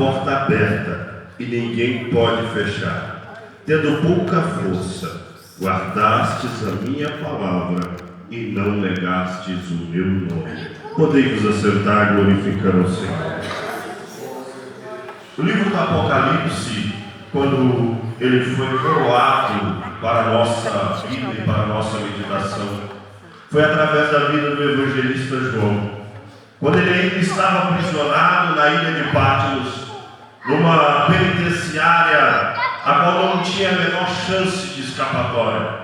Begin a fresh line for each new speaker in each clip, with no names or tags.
porta aberta e ninguém pode fechar. Tendo pouca força, guardastes a minha palavra e não negastes o meu nome. Podem-vos assentar glorificando o Senhor. O livro do Apocalipse, quando ele foi coroado para a nossa vida e para a nossa meditação, foi através da vida do evangelista João. Quando ele ainda estava aprisionado na ilha de Patmos, numa penitenciária a qual não tinha a menor chance de escapatória.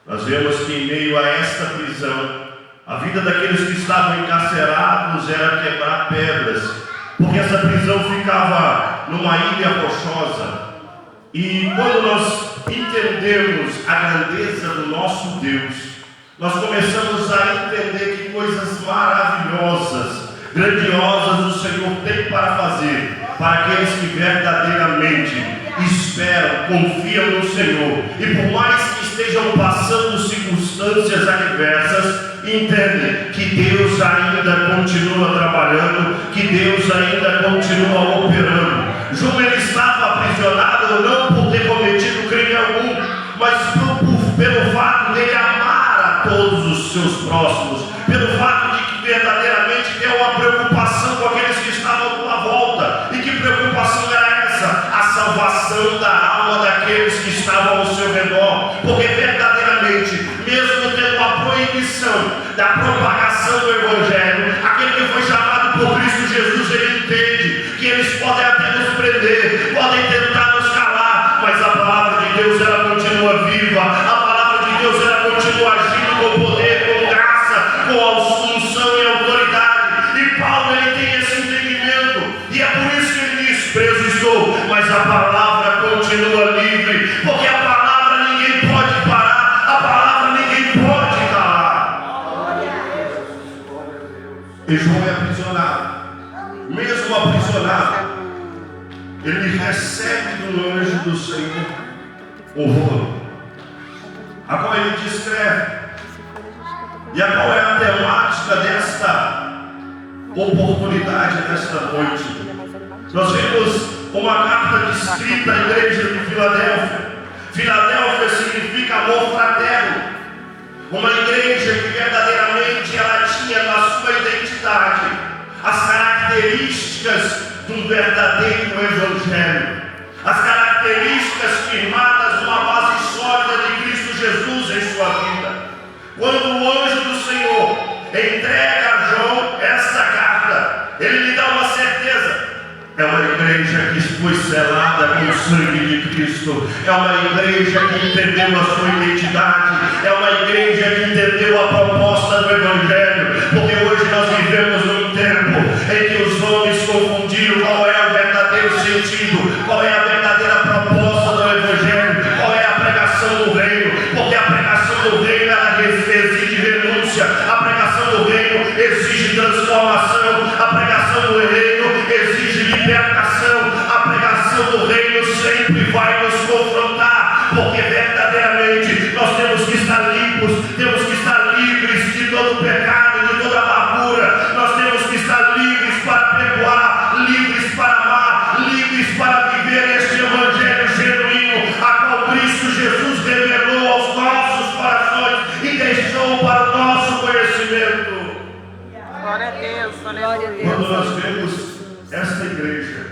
Nós vemos que em meio a esta prisão, a vida daqueles que estavam encarcerados era quebrar pedras, porque essa prisão ficava numa ilha rochosa. E quando nós entendemos a grandeza do nosso Deus, nós começamos a entender que coisas maravilhosas, grandiosas o Senhor tem para fazer, para aqueles que verdadeiramente esperam, confiam no Senhor. E por mais que estejam passando circunstâncias adversas, entendem que Deus ainda continua trabalhando, que Deus ainda continua operando. João ele estava aprisionado não por ter cometido crime algum, mas pelo fato dele amar a todos os seus próximos, pelo fato de que verdadeiramente tem uma preocupação com aqueles que estavam à volta. E que preocupação era essa? A salvação da alma daqueles que estavam ao seu redor. Porque verdadeiramente, mesmo tendo uma proibição da propagação do Evangelho, aquele que foi chamado por Cristo Jesus, ele entende que eles podem até nos prender, podem tentar nos calar, mas a palavra de Deus ela continua viva, a palavra de Deus ela continua agindo com poder, com graça, com unção e autoridade. E Paulo ele tem esse entendimento, e é por isso que ele diz: preso estou, mas a palavra continua livre, porque a palavra ninguém pode parar, a palavra ninguém pode calar. E João é aprisionado. Mesmo aprisionado, ele recebe do anjo do Senhor o rolo, a qual ele descreve, e a qual é a temática desta oportunidade, desta noite. Nós vemos uma carta escrita à igreja de Filadélfia. Filadélfia significa amor fraterno. Uma igreja que verdadeiramente ela tinha na sua identidade as características do verdadeiro evangelho, as características firmadas numa base sólida de Cristo Jesus em sua vida. Quando o anjo do Senhor entrega a João esta carta, ele lhe dá uma certeza: é uma igreja que foi selada com o sangue de Cristo, é uma igreja que entendeu a sua identidade, é uma igreja que entendeu a proposta do evangelho. Porque hoje nós vivemos num tempo em que os homens confundiram qual é o verdadeiro sentido, qual é a verdadeira proposta do evangelho, qual é a pregação do reino. Porque a pregação do reino ela exige renúncia, a pregação do reino exige transformação, a pregação do reino exige libertação, a pregação do reino sempre vai nos confrontar, porque verdadeiramente nós temos que estar limpos, temos que estar livres de todo pecado, de toda amargura. Nós temos que estar livres para perdoar, livres para amar, livres para viver este evangelho genuíno, a qual Cristo Jesus revelou aos nossos corações e deixou para o nosso conhecimento.
Glória a Deus, aleluia.
Quando nós vemos esta igreja,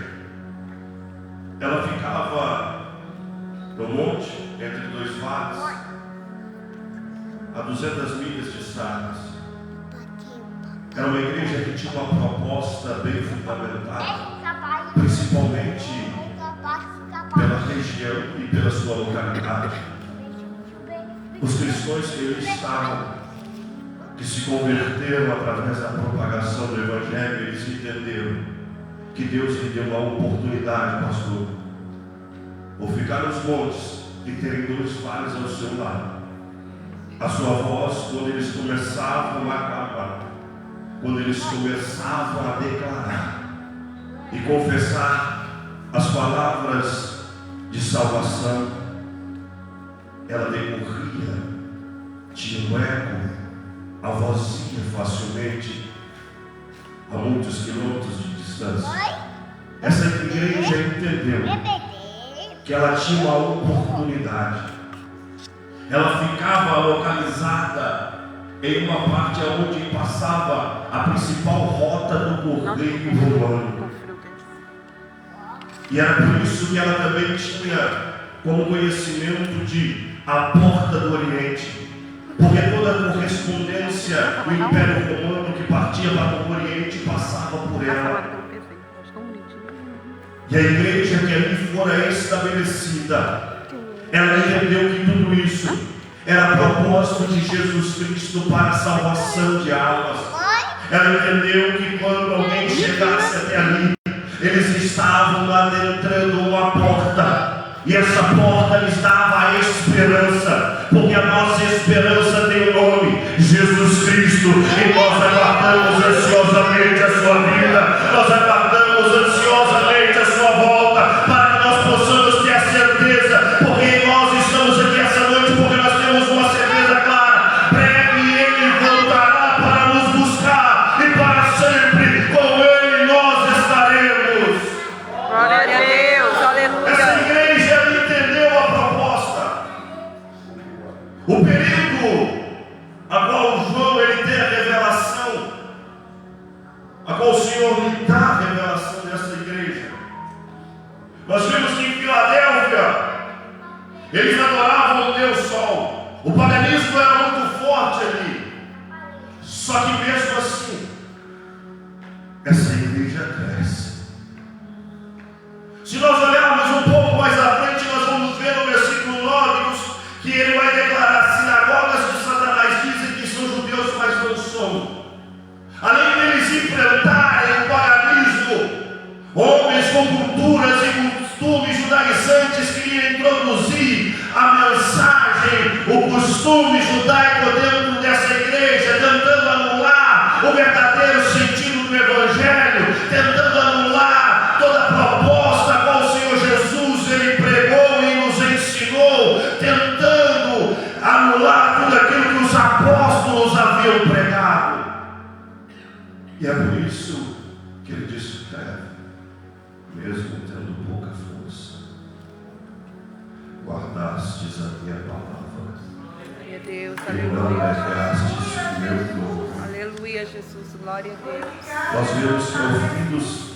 ela ficava no monte, entre dois vales, a 200 milhas de Sardes. Era uma igreja que tinha uma proposta bem fundamentada, principalmente pela região e pela sua localidade. Os cristãos que ali estavam, que se converteram através da propagação do Evangelho, eles entenderam que Deus lhe deu uma oportunidade, pastor, por ficar nos montes e terem dois vales ao seu lado. A sua voz, quando eles começavam a clamar, quando eles começavam a declarar e confessar as palavras de salvação, ela decorria, tinha um eco, a voz ia facilmente a muitos quilômetros de distância. essa igreja entendeu que ela tinha uma oportunidade. Ela ficava localizada em uma parte onde passava a principal rota do correio romano. E era por isso que ela também tinha como conhecimento de a porta do Oriente. Porque toda a correspondência do Império Romano que partia para o Oriente passava por ela. E a igreja que ali fora estabelecida, ela entendeu que tudo isso era propósito de Jesus Cristo para a salvação de almas. Ela entendeu que quando alguém chegasse até ali, eles estavam adentrando uma porta. E essa porta lhes dava a esperança, porque a nossa esperança tem o nome, Jesus Cristo, e nós aguardamos ansiosamente a sua vida, nós aguardamos ansiosamente a sua volta, para que nós possamos ter a certeza, porque nós estamos aqui essa noite, porque nós temos uma certeza clara: breve Ele voltará para nos buscar, e para sempre com Ele nós estaremos.
Glória a Deus, aleluia.
Essa igreja entendeu a proposta. O período a qual João ele tem a revelação, a qual o Senhor lhe dá a revelação dessa igreja. Nós vimos que em Filadélfia eles adoravam o Deus Sol. O paganismo era muito forte ali. Só que mesmo assim, essa igreja cresce. Se nós olharmos um pouco mais à frente, nós vamos ver no versículo 9 que ele vai declarar: sinagogas de Satanás dizem que são judeus, mas não são. Além deles enfrentarem o paganismo, homens com culturas e costumes judaizantes queriam introduzir a mensagem, o costume judaico dentro dessa igreja, tentando anular o verdadeiro sentido do Evangelho, tentando anular toda a proposta a qual o Senhor Jesus ele pregou e nos ensinou, tentando anular tudo aquilo que os apóstolos haviam pregado. E é por isso que ele disse: mesmo tendo pouca força, guardastes a minha palavra.
Glória a Deus,
E não
aleluia.
negastes o meu nome.
Aleluia, Jesus, glória a Deus.
Nós vemos que ao fim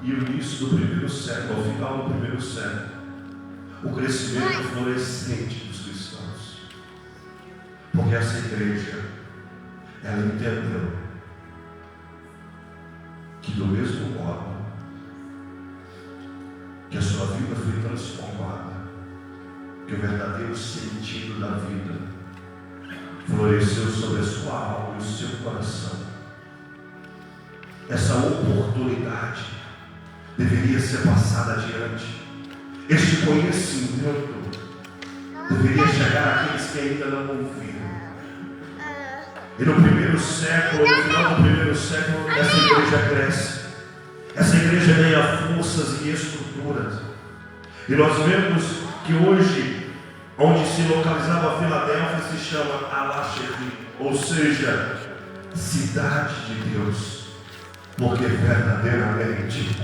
e o início do primeiro século, ao final do primeiro século, o crescimento florescente dos cristãos. Porque essa igreja, ela entendeu que do mesmo modo que a sua vida foi transformada, que o verdadeiro sentido da vida floresceu sobre a sua alma e o seu coração, essa oportunidade deveria ser passada adiante. Este conhecimento deveria chegar àqueles que ainda não ouviram. E no primeiro século, no final do primeiro século, essa igreja cresce. Essa igreja ganha forças e estruturas. E nós vemos que hoje, onde se localizava a Filadélfia, se chama Alaxeri, ou seja, cidade de Deus. Porque verdadeiramente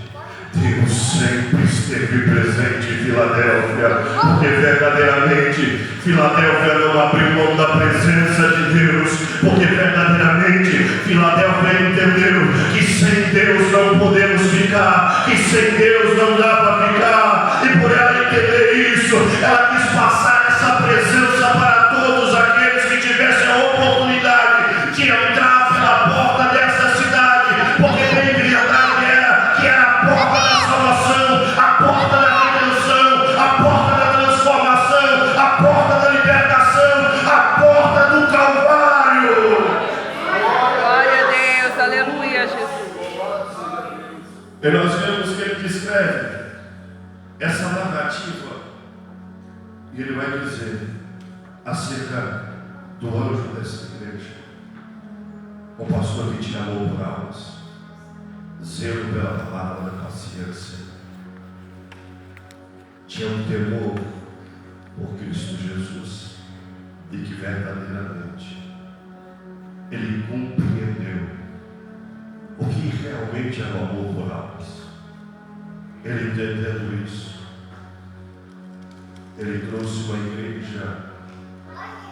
Deus sempre esteve presente em Filadélfia. Porque verdadeiramente Filadélfia não abriu mão da presença de Deus. Porque verdadeiramente Filadélfia entendeu que sem Deus não podemos ficar, que sem Deus não dá para ficar. E por ela entender isso, ela quis passar essa presença para todos aqueles que tivessem a oportunidade de entrar pela porta dessa cidade. Porque bem verdade era que era a porta da salvação, a porta da redenção, a porta da transformação, a porta da libertação, a porta do Calvário.
Glória a Deus, aleluia, Jesus.
E nós vemos que ele descreve essa narrativa, e ele vai dizer acerca do anjo dessa igreja: o pastor que te amou por almas, zelo pela palavra da paciência, tinha um temor por Cristo Jesus, e que verdadeiramente ele compreendeu o que realmente é o amor por almas. ele entendendo isso, ele trouxe uma igreja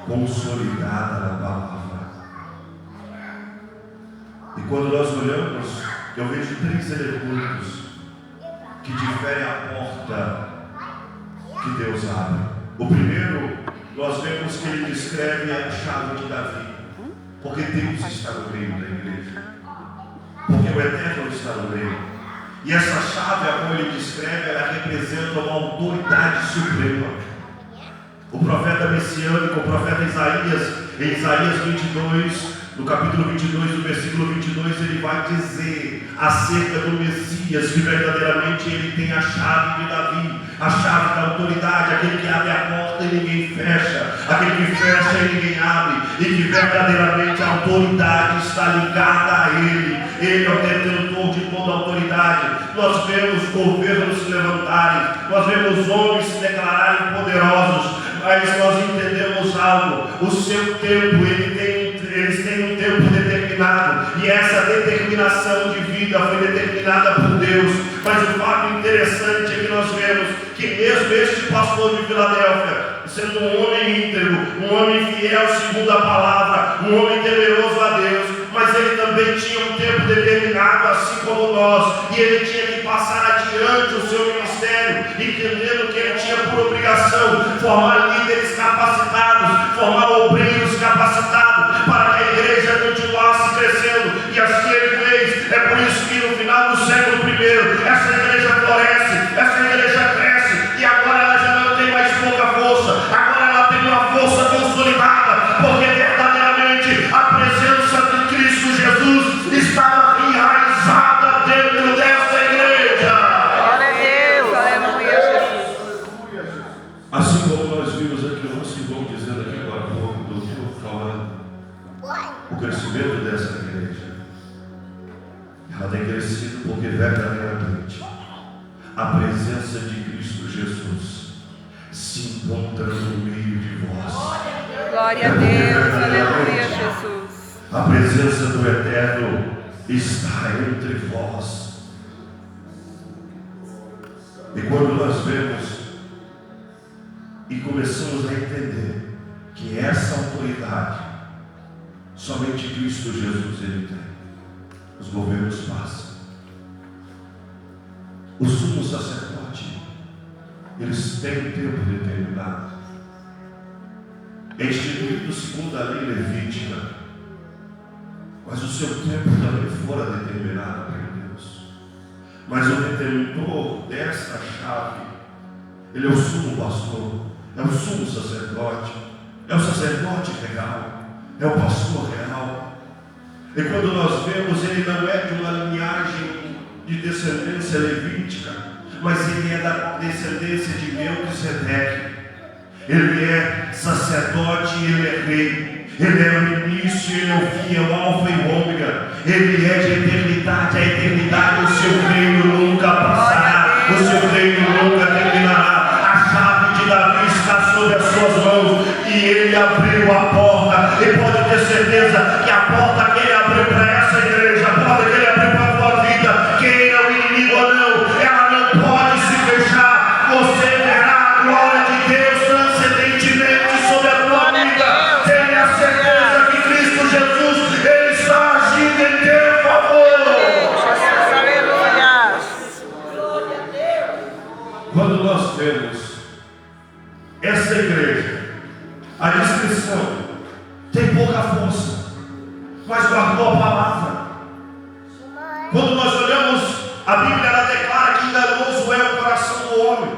consolidada na palavra. E quando nós olhamos, eu vejo 3 elementos que diferem a porta que Deus abre. O primeiro, nós vemos que ele descreve a chave de Davi, porque Deus está no meio da igreja, porque o Eterno está no meio. E essa chave, a qual ele descreve, ela representa uma autoridade suprema. O profeta messiânico, o profeta Isaías, em Isaías 22, no capítulo 22, no versículo 22, ele vai dizer acerca do Messias que verdadeiramente ele tem a chave de Davi, a chave da autoridade, aquele que abre a porta e ninguém fecha, aquele que fecha e ninguém abre, e que verdadeiramente a autoridade está ligada a ele. Ele é o detentor de toda a autoridade. Nós vemos governos se levantarem, nós vemos homens se declararem poderosos, mas nós entendemos algo: o seu tempo, eles têm um tempo determinado, e essa determinação de vida foi determinada por Deus. Mas o fato interessante é que nós vemos que mesmo este pastor de Filadélfia, sendo um homem íntegro, um homem fiel segundo a palavra, um homem temeroso a Deus, mas ele também tinha um tempo determinado, assim como nós, e ele tinha que passar adiante o seu ministério, entendendo que ele tinha por obrigação formar líderes capacitados, formar obreiros capacitados, para que a igreja continuasse crescendo. E assim ele fez. É por isso que no final do século I, essa igreja floresce, essa igreja cresce, e agora ela já não tem mais pouca força, agora ela tem uma força consolidada, porque verdadeiramente a presença de Cristo Jesus estava enraizada dentro dessa igreja.
Glória a Deus, aleluia, Jesus.
Assim como nós vimos aqui, o nosso irmão dizendo aqui agora há pouco, o doutor falando, o crescimento dessa igreja, ela tem crescido porque verdadeiramente a presença de Cristo Jesus se encontra no meio de vós.
Glória a Deus, aleluia, Jesus.
A presença do Eterno está entre vós. E quando nós vemos e começamos a entender que essa autoridade somente Cristo Jesus ele tem, os governos passam. O sumo sacerdote, eles têm um tempo determinado, é instituído segundo a lei levítica, mas o seu tempo também fora determinado por Deus. Mas o detentor dessa chave, ele é o sumo pastor, é o sumo sacerdote, é o sacerdote real, é o pastor real. E quando nós vemos, ele não é de uma linhagem de descendência levítica, mas ele é da descendência de Melquisedeque. Ele é sacerdote e ele é rei. Ele é o início, ele é o fim, é o alfa e o ômega. Ele é de eternidade a eternidade. O seu reino nunca passará, o seu reino nunca terminará. A chave de Davi está sobre as suas mãos, e ele abriu a porta. E pode ter certeza que a porta que ele abriu para essa igreja, a porta que ele abriu para a tua vida, queira o inimigo ou não, ela não pode se fechar. Você verá a glória de Deus transcendentemente sobre a tua vida. Tenha certeza que Cristo Jesus, ele está agindo em teu favor.
Aleluia.
Quando nós vemos essa igreja, a descrição tem pouca força, mas guardou a palavra. Quando nós olhamos a Bíblia, ela declara que enganoso é o coração do homem,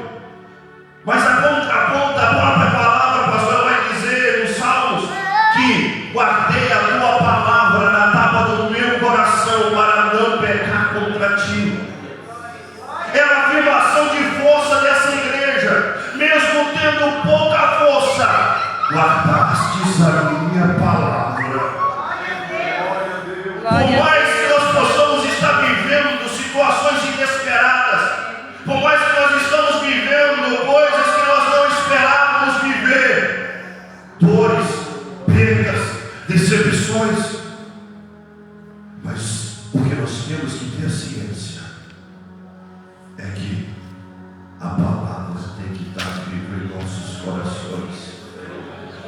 mas a própria palavra, pastor, vai dizer nos Salmos que guardei a tua palavra na tábua do meu coração para não pecar contra ti. É a afirmação de força dessa igreja, mesmo tendo pouca força, guardastes a minha palavra. Por mais que nós possamos estar vivendo situações inesperadas, por mais que nós estamos vivendo coisas que nós não esperávamos viver, dores, perdas, decepções, mas o que nós temos que ter ciência é que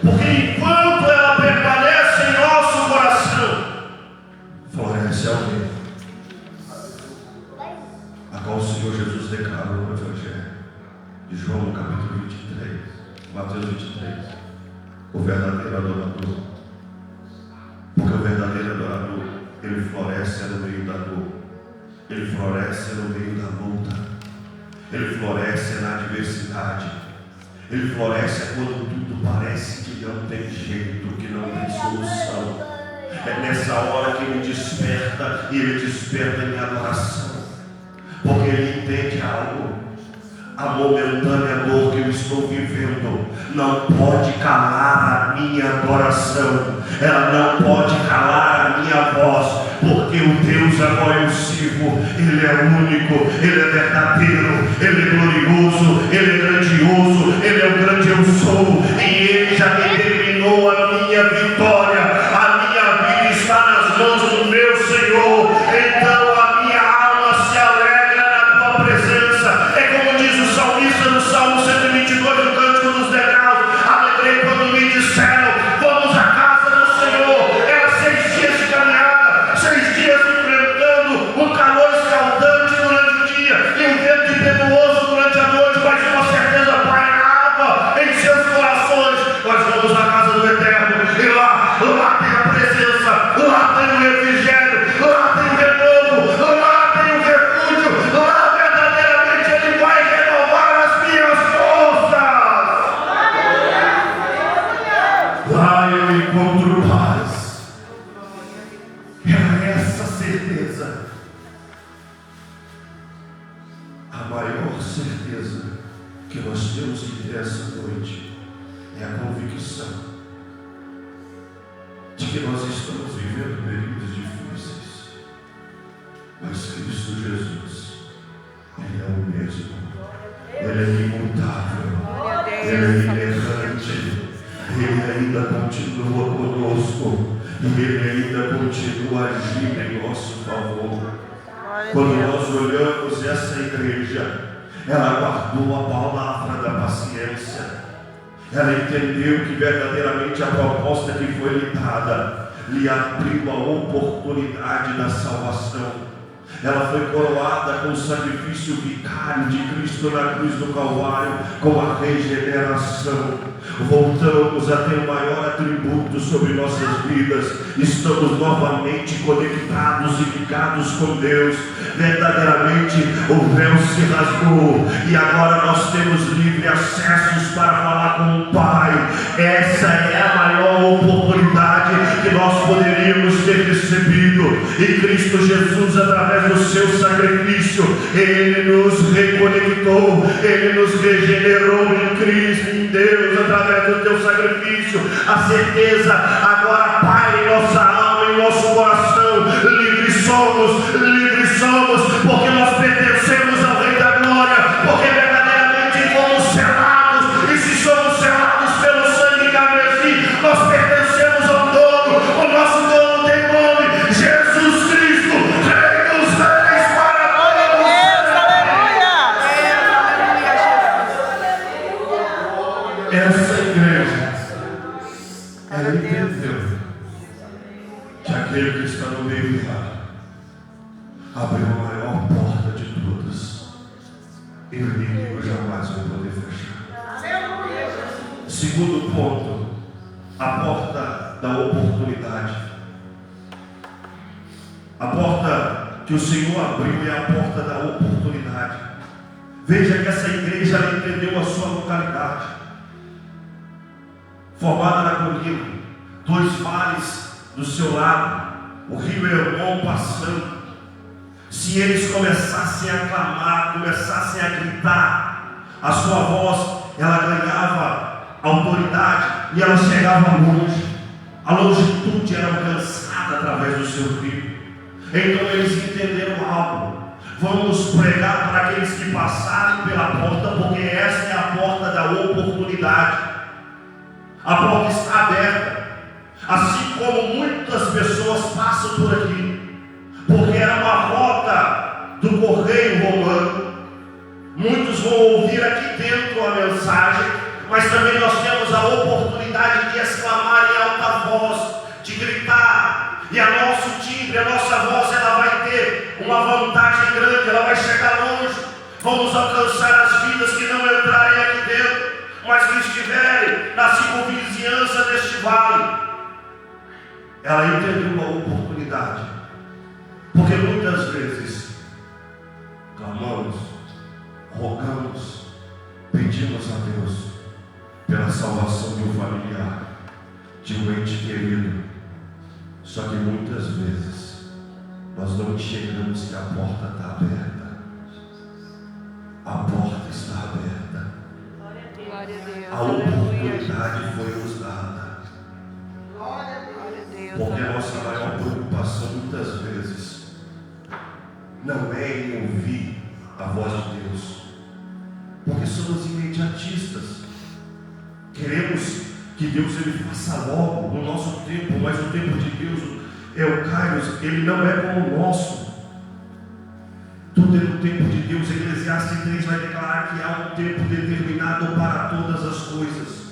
Porque enquanto ela permanece em nosso coração, floresce alguém a qual o Senhor Jesus declarou no Evangelho de João, no capítulo 23, Mateus 23, o verdadeiro adorador. Porque o verdadeiro adorador, ele floresce no meio da dor, ele floresce no meio da luta, ele floresce na adversidade, ele floresce quando tudo parece que não tem jeito, que não tem solução. É nessa hora que ele desperta, e ele desperta em adoração, porque ele entende algo. A momentânea dor que eu estou vivendo não pode calar a minha adoração, ela não pode calar a minha voz, porque o Deus a qual eu sirvo, Ele é único, Ele é verdadeiro, Ele é glorioso, Ele é grandioso, Ele é o grande eu sou, e Ele já determinou a minha vitória. A minha vida está nas mãos do meu Senhor, então a minha alma se alegra na tua presença. É como diz o salmista no Salmo 122, no Cântico dos Degraus: alegrei quando me disseram, vamos à casa do Senhor. Era 6 dias de caminhada, 6 dias enfrentando um calor escaldante durante o dia e um vento impetuoso durante a noite, mas uma certeza pairava em seus corações: nós vamos à casa do Eterno, e lá tem a presença, lá tem o refrigério, lá tem o renovo, lá tem o refúgio, lá verdadeiramente Ele vai renovar as minhas forças. Lá eu encontro paz. É essa certeza, a maior certeza que nós temos que ter essa noite, é a convicção de que nós estamos vivendo períodos difíceis, mas Cristo Jesus, Ele é o mesmo, Ele é imutável, Ele é inerrante, Ele ainda continua conosco, e Ele ainda continua agindo em nosso favor. Quando nós olhamos essa igreja, ela guardou a palavra da paciência. Ela entendeu que verdadeiramente a proposta que foi lhe dada lhe abriu a oportunidade da salvação. Ela foi coroada com o sacrifício vicário de Cristo na cruz do Calvário, com a regeneração. Voltamos a ter o maior atributo sobre nossas vidas. Estamos novamente conectados e ligados com Deus. Verdadeiramente o véu se rasgou e agora nós temos livre acesso para falar com o Pai. Essa é a maior oportunidade que nós poderíamos ter recebido. E Cristo Jesus, através do seu sacrifício, Ele nos reconectou, Ele nos regenerou em Cristo, em Deus, através do teu sacrifício. A certeza agora, Pai, em nossa alma, em nosso coração, livres somos, porque nós pertencemos ao Rei da Glória, porque verdadeiramente fomos selados, e se somos selados pelo sangue carmesim, nós pertencemos ao dono. O nosso dono tem nome: Jesus Cristo, Rei dos Reis, para todos. Essa igreja, ela entendeu que aquele que está no meio dela abriu a maior porta de todas, e o inimigo jamais vai poder fechar. Segundo ponto, a porta da oportunidade. A porta que o Senhor abriu é a porta da oportunidade. Veja que essa igreja ela entendeu a sua localidade, formada na colina, 2 vales do seu lado, o rio Hermon passando. Se eles começassem a clamar, começassem a gritar, a sua voz, ela ganhava autoridade e ela chegava longe. A longitude era alcançada através do seu rio. Então eles entenderam algo: vamos pregar para aqueles que passarem pela porta, porque essa é a porta da oportunidade. A porta está aberta, assim como muitas pessoas passam por aqui, porque era uma rota do correio romano. Muitos vão ouvir aqui dentro a mensagem, mas também nós temos a oportunidade de exclamar em alta voz, de gritar, e a nosso timbre, a nossa voz, ela vai ter uma vantagem grande, ela vai chegar longe. Vamos alcançar as vidas que não entrarem aqui dentro, mas que estiverem na circunvizinhança deste vale. Ela entendeu a oportunidade, porque muitas vezes clamamos, rogamos, pedimos a Deus pela salvação de um familiar, de um ente querido. Só que muitas vezes nós não enxergamos que a porta está aberta. A porta está aberta.
Glória a Deus.
A oportunidade foi nos dada.
Glória a Deus.
Porque a nossa maior preocupação muitas vezes não é em ouvir a voz de Deus, porque somos imediatistas. Queremos que Deus ele faça logo no nosso tempo, mas o tempo de Deus é o Kairos, ele não é como o nosso. Tudo é no tempo de Deus. Eclesiastes 3 vai declarar que há um tempo determinado para todas as coisas.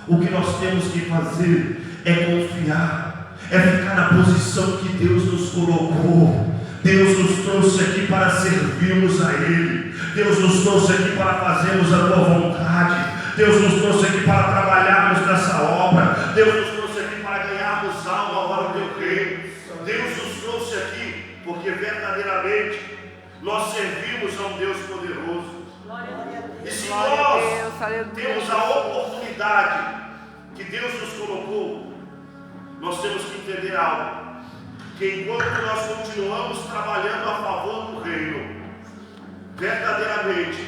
O que nós temos que fazer é confiar, é ficar na posição que Deus nos colocou. Deus nos trouxe aqui para servirmos a Ele. Deus nos trouxe aqui para fazermos a tua vontade. Deus nos trouxe aqui para trabalharmos nessa obra. Deus nos trouxe aqui para ganharmos alma para o teu reino. Deus nos trouxe aqui porque verdadeiramente nós servimos a um Deus poderoso. E se nós temos a oportunidade que Deus nos colocou, nós temos que entender algo: que enquanto nós continuamos trabalhando a favor do reino, verdadeiramente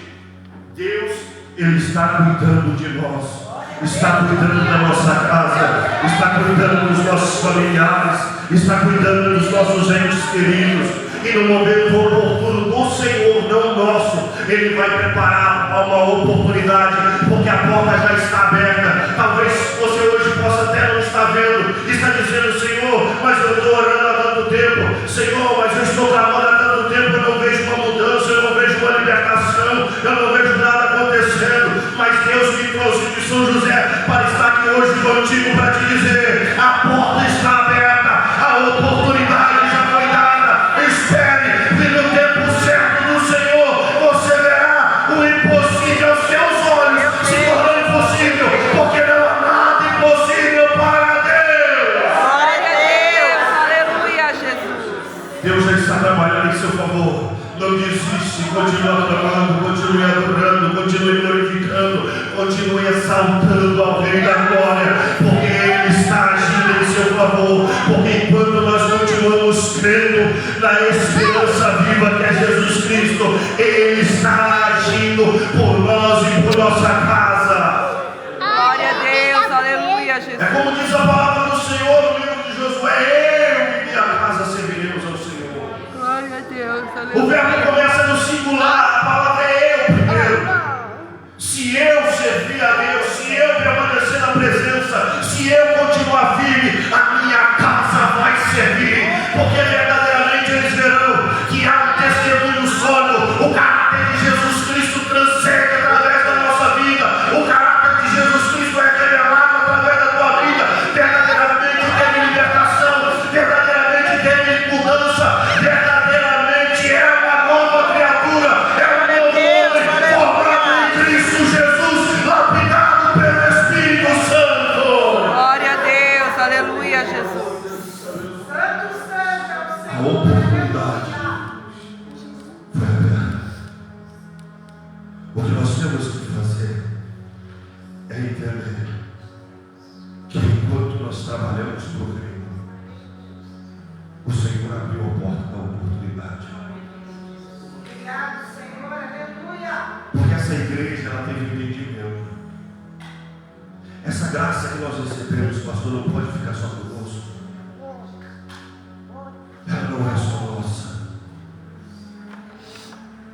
Deus ele está cuidando de nós, está cuidando da nossa casa, está cuidando dos nossos familiares, está cuidando dos nossos entes queridos. E no momento oportuno do Senhor, não nosso, Ele vai preparar uma oportunidade, porque a porta já está aberta. Talvez você hoje possa até não estar vendo, está dizendo: Senhor, mas eu estou orando há tanto tempo, Senhor, mas eu estou clamando há tanto tempo, eu não vejo uma mudança, eu não vejo uma libertação, eu não vejo nada acontecendo. Mas Deus me trouxe de São José para estar aqui hoje contigo, para te dizer: a porta está aberta, a oportunidade já foi dada. Espere, e no tempo certo do Senhor você verá o impossível aos seus olhos se tornar impossível, porque não há nada impossível para Deus.
Glória a Deus, aleluia, Jesus.
Deus já está trabalhando em seu favor. Não desiste, continue clamando, continue adorando, continue glorificando, continue exaltando ao Rei da Glória, porque Ele está agindo em seu favor. Porque enquanto nós continuamos crendo na esperança viva que é Jesus Cristo, Ele está agindo por nós e por nossa casa.
Glória a Deus, aleluia, Jesus.
É como diz a palavra do Senhor no livro de Josué: eu e minha casa serviremos ao Senhor.
Glória a Deus,
O
aleluia.
verbo começa no singular, a palavra é eu primeiro. Se eu servir a Deus, se eu permanecer na presença, se eu continuar firme, a minha casa vai servir, porque verdadeiramente eles verão que há um testemunho sólido. O caráter de Jesus Cristo transcende através da nossa vida, o caráter de Jesus Cristo é revelado através da tua vida. Verdadeiramente teve libertação, verdadeiramente teve mudança, verdadeiramente é uma nova criatura, é um novo homem formado em Cristo Jesus, lapidado pelo Espírito Santo.
Glória a Deus, aleluia, Jesus.
A oportunidade foi aberta. O que nós temos que fazer é entender que enquanto nós trabalhamos para o reino, o Senhor abriu a porta da oportunidade.
Obrigado, Senhor, aleluia.
Porque essa igreja ela teve entendimento. Essa graça que nós recebemos, pastor, não pode ficar só conosco. Ela não é só nossa.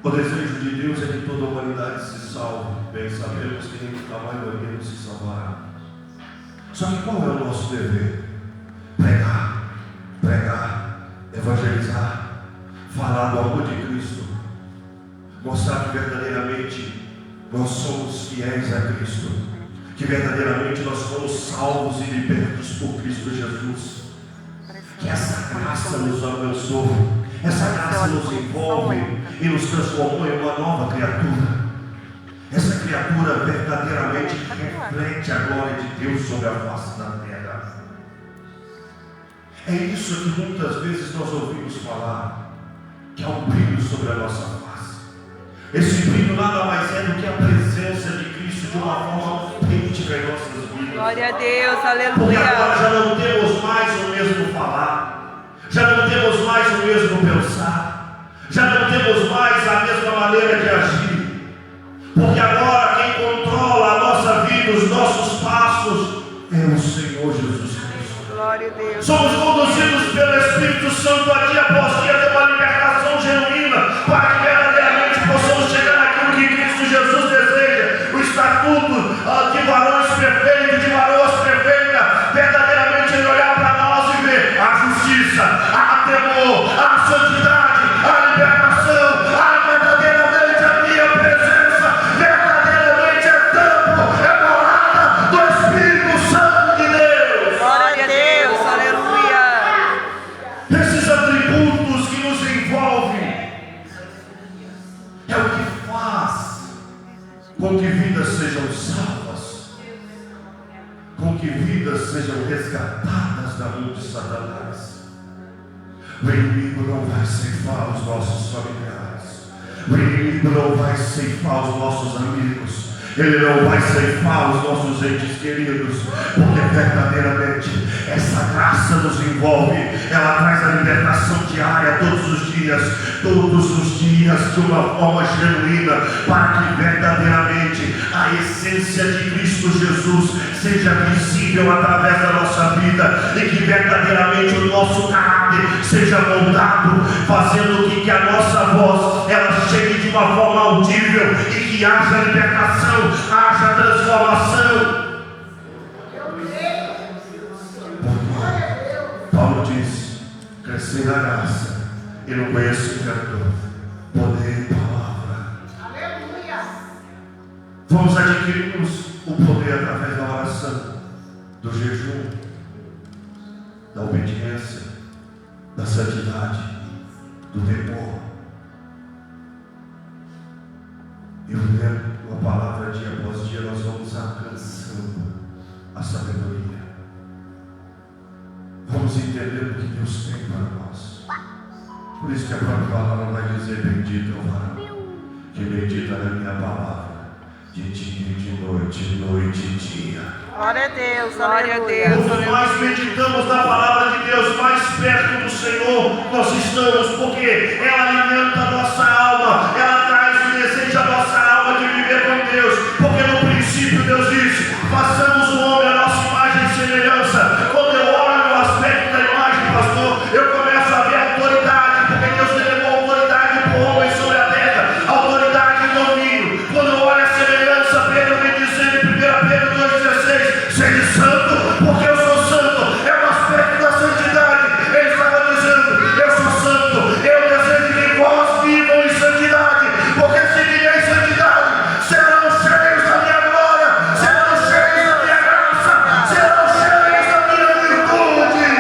O desejo de Deus é que toda a humanidade se salve. Bem sabemos que nem a maioria não se salvará. Só que qual é o nosso dever? Pregar, evangelizar, falar do amor de Cristo, mostrar que verdadeiramente nós somos fiéis a Cristo. que verdadeiramente nós fomos salvos e libertos por Cristo Jesus. Que essa graça nos abençoe, essa graça nos envolve e nos transformou em uma nova criatura. Essa criatura verdadeiramente reflete a glória de Deus sobre a face da terra. É isso que muitas vezes nós ouvimos falar, que há um brilho sobre a nossa face. Esse brilho nada mais é do que a presença de Cristo de uma forma autêntica em nossas vidas.
Glória a Deus,
Porque
aleluia.
agora já não temos mais o mesmo falar, já não temos mais o mesmo pensar, já não temos mais a mesma maneira de agir. Porque agora quem controla a nossa vida, os nossos passos, é o Senhor Jesus Cristo.
Glória a Deus.
Somos conduzidos pelo Espírito Santo a dia após dia de uma libertação genuína, para que verdadeiramente possamos chegar naquilo que Cristo Jesus deseja, o estatuto de varões perfeitos, de varoas perfeitas, verdadeiramente ele olhar para nós e ver a justiça, a temor, a santidade, a libertação, a verdadeiramente a minha presença, verdadeiramente é campo, é morada do Espírito Santo de Deus.
Glória a Deus, aleluia.
Esses atributos que nos envolvem é o que faz com que vidas sejam salvas, com que vidas sejam resgatadas da mão de Satanás. O inimigo não vai ceifar os nossos familiares, o inimigo não vai ceifar os nossos amigos, ele não vai ceifar os nossos entes queridos, porque verdadeiramente essa graça nos envolve, ela traz a libertação diária todos os dias, de uma forma genuína, para que verdadeiramente a essência de Cristo Jesus seja visível através da nossa vida, e que verdadeiramente o nosso caráter seja moldado, fazendo com que a nossa voz ela chegue de uma forma audível e que haja libertação, haja transformação. Paulo diz: crescer na graça e no conhecimento, poder e palavra.
Aleluia.
Vamos adquirirmos o poder através da oração, do jejum, da obediência, da santidade, do temor. Eu lembro a palavra dia após dia, nós vamos alcançando a sabedoria. Vamos entender o que Deus tem para nós. Por isso que a própria palavra vai dizer: bendito é o varão que medita na minha palavra, de dia e de noite e dia.
Glória a Deus, glória a Deus.
Quanto mais meditamos na palavra de Deus, mais perto do Senhor nós estamos, porque ela alimenta a nossa alma, ela traz o desejo à nossa alma de viver com Deus. Porque no princípio Deus disse: façamos o homem à nossa imagem e semelhança. Quando eu olho o aspecto da imagem, pastor, eu começo a ver a autoridade, porque Deus delegou autoridade para o homem sobre a terra, autoridade e domínio. Quando eu olho a semelhança, Pedro vem dizendo em 1 Pedro 2,16: sede santo, porque eu sou santo. É o aspecto da santidade. Ele estava dizendo: eu sou santo, eu desejo que vós vivam em santidade, porque se viver em santidade, serão cheios da minha glória, serão cheios da minha graça, serão cheios da minha virtude.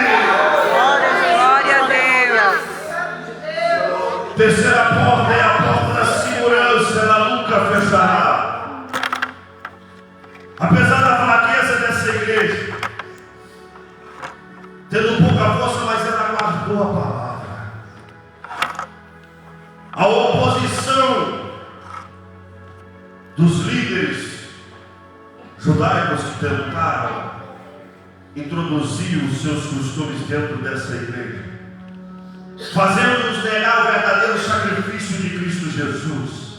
Glória a Deus.
Terceira porta é a porta da segurança, ela nunca fechará. Apesar da fraqueza dessa igreja, tendo pouca força, mas ela guardou a palavra. A oposição dos líderes judaicos que tentaram introduzir os seus costumes dentro dessa igreja, fazendo-nos negar o verdadeiro sacrifício de Cristo Jesus,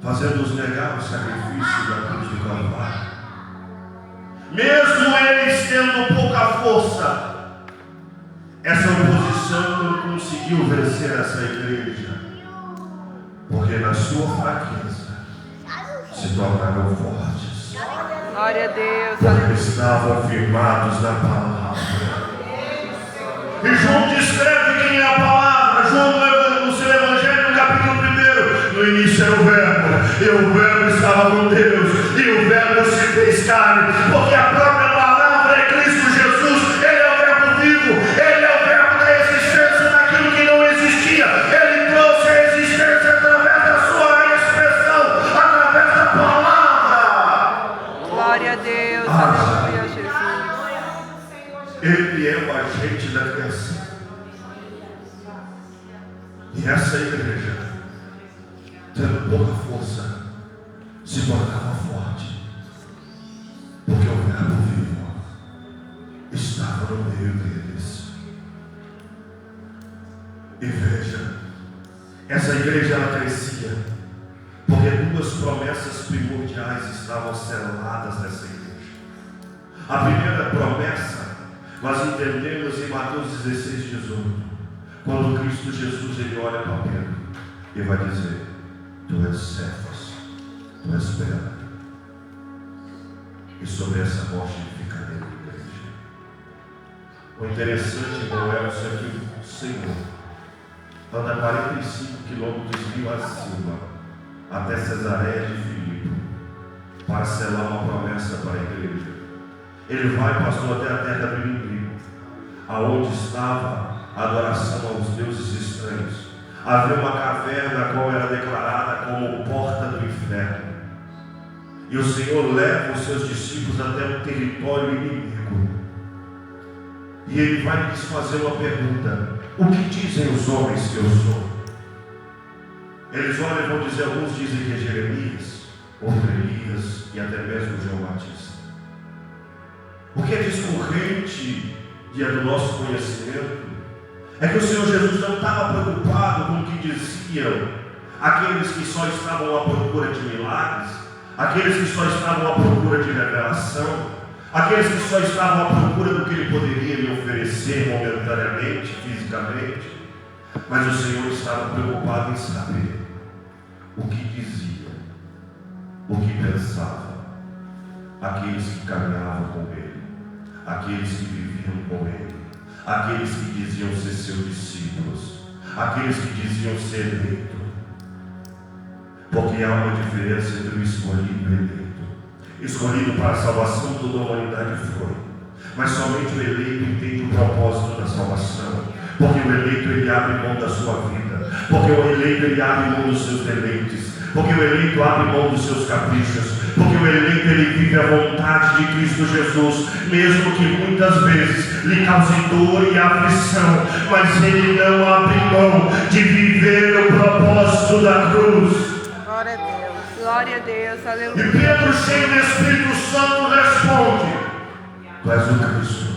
fazendo-nos negar o sacrifício da cruz do Calvário. Mesmo eles tendo pouca força, essa oposição não conseguiu vencer essa igreja, porque na sua fraqueza se tornaram fortes,
Glória a Deus,
porque
aleluia.
estavam firmados na palavra. E João descreve quem é a palavra. João, no seu Evangelho, no capítulo 1, No início era o Verbo, e o Verbo estava com Deus, e o Verbo se fez carne, porque a própria palavra é Cristo Jesus. Ele é o Verbo vivo, ele é o Verbo da existência daquilo que não existia. Ele trouxe a existência através da sua expressão, através da palavra.
Glória a Deus, aleluia, Jesus.
Ele é o agente da criação. E essa igreja, tendo pouca força, se tornava forte, porque o Verbo vivo estava no meio deles. E veja, essa igreja ela crescia, porque duas promessas primordiais estavam seladas nessa igreja. A primeira promessa nós entendemos em Mateus 16:18. Quando Cristo Jesus ele olha para Pedro e vai dizer: tu és Cefas, tu és Pedro, e sobre essa rocha edificarei a igreja. O interessante, irmão, é que o Senhor anda 45 quilômetros rio acima, até Cesareia de Filipe, para selar uma promessa para a igreja. Ele vai, pastor, até a terra do inimigo, aonde estava a adoração aos deuses estranhos. Havia uma caverna a qual era declarada como porta do inferno. E o Senhor leva os seus discípulos até um território inimigo. E ele vai lhes fazer uma pergunta: o que dizem os homens que eu sou? Eles olham e vão dizer, alguns dizem que é Jeremias, outros Elias e até mesmo João Batista. O que é discorrente do nosso conhecimento é que o Senhor Jesus não estava preocupado com o que diziam aqueles que só estavam à procura de milagres, aqueles que só estavam à procura de revelação, aqueles que só estavam à procura do que Ele poderia lhe oferecer momentaneamente, fisicamente. Mas o Senhor estava preocupado em saber o que dizia, o que pensava aqueles que caminhavam com Ele, aqueles que viviam com Ele, aqueles que diziam ser seus discípulos, aqueles que diziam ser eleito. Porque há uma diferença entre o escolhido e o eleito. Escolhido para a salvação toda a humanidade foi, mas somente o eleito entende o propósito da salvação. Porque o eleito ele abre mão da sua vida, porque o eleito ele abre mão dos seus deleites, porque o eleito abre mão dos seus caprichos, porque o eleito ele vive a vontade de Cristo Jesus, mesmo que muitas vezes lhe cause dor e aflição, mas ele não abre mão de viver o propósito da cruz.
Glória a Deus.
Glória a Deus,
E
aleluia.
Pedro, cheio do Espírito Santo, responde: tu és o Cristo,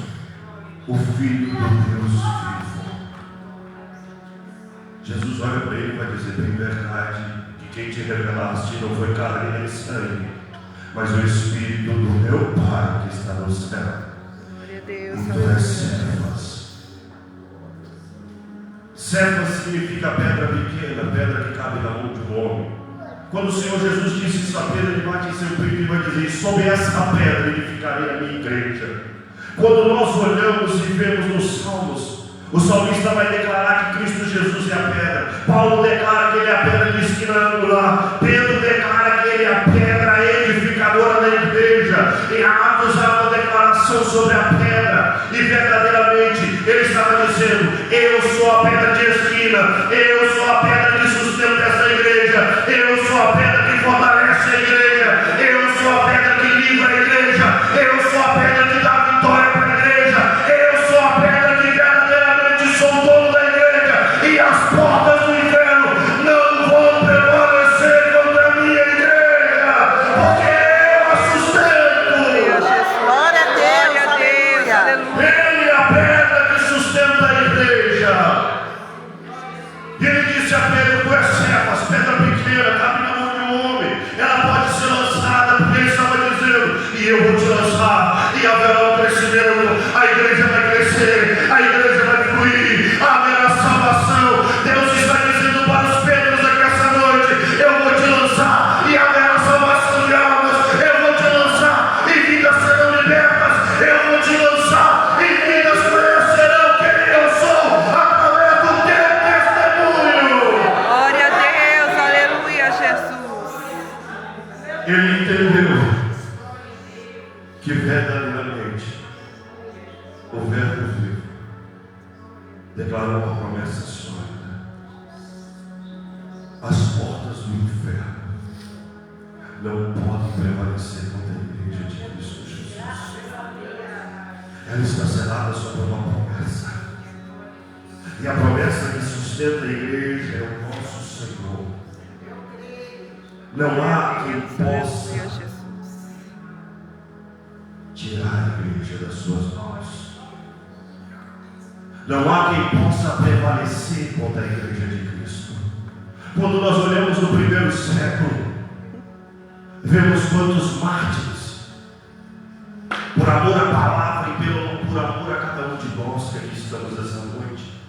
o Filho do Deus vivo. Jesus olha para ele e vai dizer: bem verdade, que quem te revelaste não foi carne nem sangue, mas o Espírito do meu Pai que está no céu.
Glória a Deus,
E tu és
aleluia.
Cefas. Cefas significa pedra pequena, pedra que cabe na mão de um homem. Quando o Senhor Jesus disse isso a Pedro, ele bate em seu peito e vai dizer: sobre essa pedra edificarei a minha igreja. Quando nós olhamos e vemos nos Salmos, o salmista vai declarar que Cristo Jesus é a pedra. Paulo declara que ele é a pedra de esquina angular. Pedro declara que ele é a pedra edificadora da igreja. Em Atos há uma declaração sobre a pedra. E verdadeiramente ele estava dizendo: eu sou a pedra de esquina, eu sou a pedra que sustenta essa igreja, eu sou a pedra que fortalece a igreja, eu sou a pedra que livra a igreja, eu sou a pedra que dá vitória para a igreja, eu sou a pedra que verdadeiramente sou o dono da igreja, e as portas do inferno não vão prevalecer contra a minha igreja, porque eu a sustento.
Glória a Deus. Aleluia.
Aleluia.
Ele é a pedra que sustenta a igreja. E ele disse a Pedro: tu és Cefas, pedra pequena, cabe na mão de um homem, ela pode ser lançada, porque ele estava dizendo: e eu vou te lançar, e haverá um crescimento, a igreja vai crescer, a igreja vai fluir, haverá salvação. Deus está dizendo para os Pedros aqui essa noite: eu vou te lançar, e haverá salvação de almas, eu vou te lançar, e vidas serão libertas, eu vou te lançar, e vidas conhecerão quem eu sou, através do teu testemunho.
Glória a Deus, aleluia,
ele entendeu que verdadeiramente o Verbo vivo declarou uma promessa sólida: as portas do inferno não podem prevalecer contra a igreja de Cristo Jesus. Ela está selada sobre uma promessa, e a promessa que sustenta a igreja é o nosso Senhor. Não há quem possa tirar a igreja das suas mãos. Não há quem possa prevalecer contra a igreja de Cristo. Quando nós olhamos no primeiro século, vemos quantos mártires, por amor à palavra e por amor a cada um de nós que aqui estamos essa noite,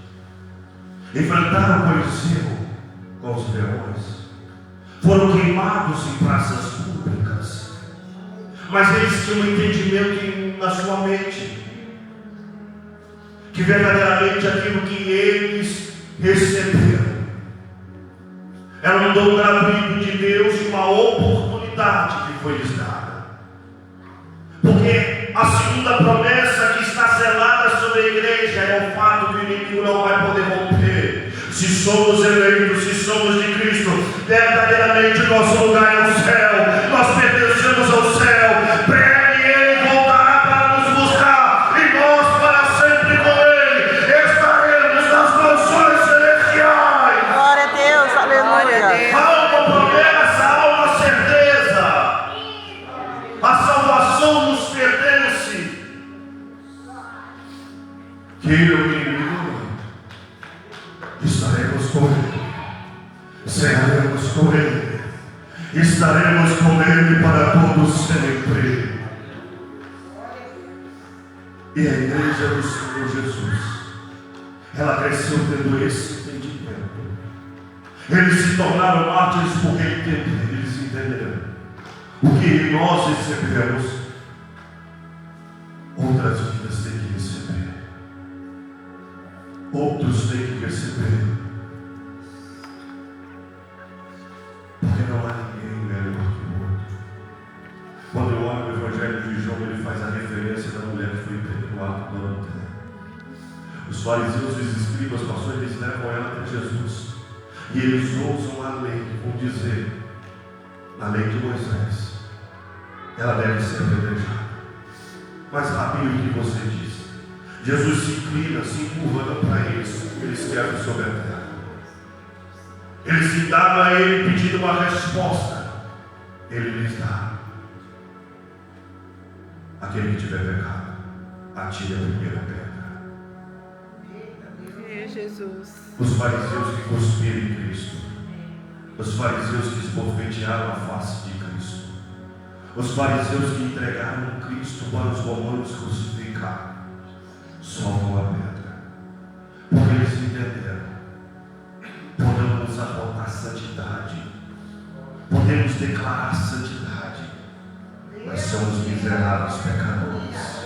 enfrentaram o Coliseu com os leões, foram queimados em praças públicas, mas eles tinham um entendimento na sua mente que verdadeiramente aquilo que eles receberam era um dom gratuito de Deus e uma oportunidade que foi lhes dada. Porque a segunda promessa que está selada sobre a igreja é o fato que o inimigo não vai poder romper. Se somos eleitos, se somos de Cristo, verdadeiramente nosso lugar é o céu. Nós pertencemos ao céu. Breve Ele voltará para nos buscar e nós para sempre com Ele estaremos nas mansões celestiais.
Glória a Deus, aleluia.
Há uma promessa, há uma certeza. A salvação nos pertence. Queira o inimigo, estaremos com Ele, seremos com Ele, estaremos com Ele para todo sempre. E a igreja do Senhor Jesus, ela cresceu tendo esse entendimento. Eles se tornaram mártires porque eles entenderam o que nós recebemos, outras vidas têm que receber, outros têm que receber, porque não há ninguém melhor que o outro. Quando eu olho o Evangelho de João, ele faz a referência da mulher que foi perdoada do adultério. Os fariseus e os escribas, pastor, eles levam ela até Jesus, e eles ousam a lei, vão dizer, na lei de Moisés, ela deve ser apedrejada. Mas, Rabi, o que você diz? Jesus se inclina, se encurva para eles querem sobre a terra. Eles indavam a ele pedindo uma resposta. Ele lhes dá. Aquele que tiver pecado, atire a primeira pedra.
Jesus.
Os fariseus que cuspiram em Cristo, os fariseus que esbofetearam a face de Cristo, os fariseus que entregaram Cristo para os romanos crucificar, soltam a pedra, porque eles entenderam: podemos apontar santidade, podemos declarar santidade, mas somos miseráveis pecadores.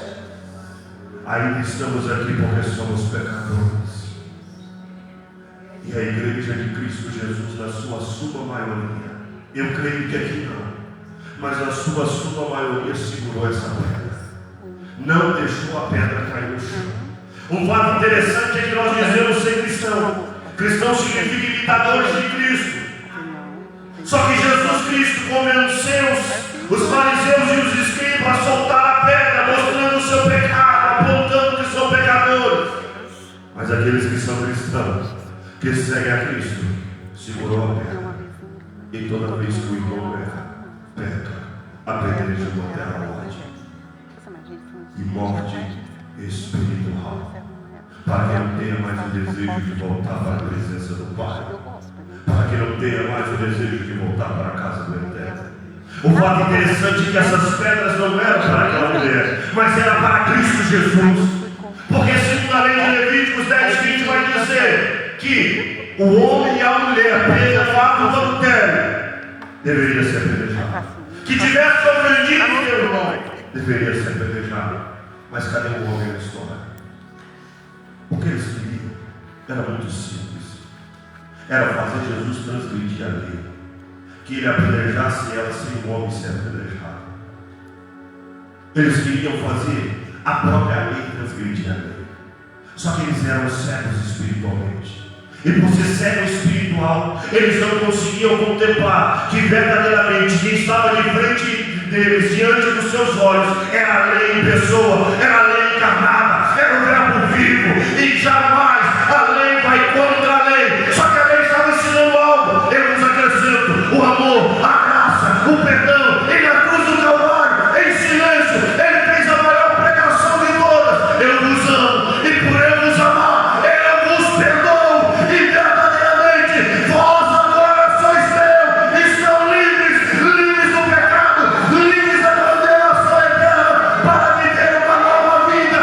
Ainda estamos aqui porque somos pecadores. E a igreja de Cristo Jesus, na sua maioria, eu creio que aqui não, mas na sua maioria segurou essa pedra, não deixou a pedra cair no chão. Um fato interessante é que nós dizemos ser cristão. Cristão significa imitadores de Cristo. Só que Jesus Cristo convenceu os fariseus e os escribas a soltar a pedra, mostrando o seu pecado, apontando que são pecadores. Mas aqueles que são cristãos, que seguem a Cristo, segurou a pedra. E toda vez que o irmão peca, apedreja até a morte. E morte espiritual, para que não tenha mais o desejo de voltar para a presença do Pai, para que não tenha mais o desejo de voltar para a casa do Eterno. O fato interessante é que essas pedras não eram para aquela mulher, mas era para Cristo Jesus. Porque segundo a lei de Levíticos 10:20 vai dizer que o homem e a mulher presa no ato do adultério deveria ser apedrejado. Que tivesse ofendido o seu irmão deveria ser apedrejado. Mas cadê o homem na história? O que eles queriam era muito simples. Era fazer Jesus transgredir a lei. que ele apedrejasse ela sem o homem ser apedrejado. Eles queriam fazer a própria lei transgredir a lei. Só que eles eram cegos espiritualmente. E por ser cego espiritual, eles não conseguiam contemplar que verdadeiramente quem estava de frente deles, diante dos seus olhos, era a lei em pessoa, era a lei encarnada, era o verbo vivo, e jamais a lei vai contra a lei. Só que a lei estava ensinando algo. Eu nos acrescento o amor, a graça, o perdão. E na cruz do Calvário, em silêncio, ele fez a maior pregação de todas: eu vos amo, e por eu vos amar, eu vos perdoo, e verdadeiramente vós agora sois meus, e são livres, livres do pecado, livres da condenação eterna, para viver uma nova vida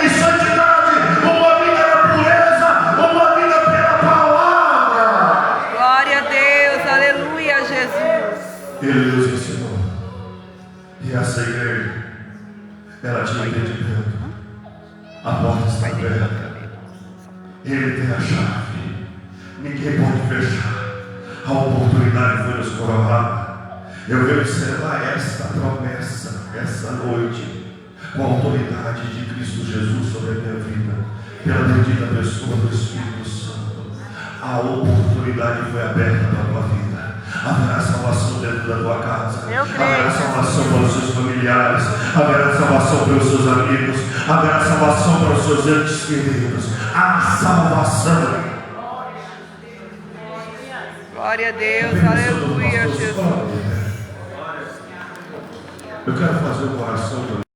em santidade, uma vida na pureza, uma vida pela palavra.
Glória a Deus, aleluia, Jesus.
Ele nos ensinou. E essa igreja, ela tinha entendimento. A porta está aberta. Ele tem a chave. Ninguém pode fechar. A oportunidade foi nos coroada. Eu venho observar esta promessa, essa noite, com a autoridade de Cristo Jesus sobre a minha vida, pela bendita pessoa do Espírito Santo. A oportunidade foi aberta para a tua vida. Haverá salvação dentro da tua casa. Haverá salvação para os seus familiares. Haverá salvação para os seus amigos. Haverá salvação para os seus entes queridos. Há salvação.
Glória a Deus, aleluia, Jesus.
Eu quero fazer um coração.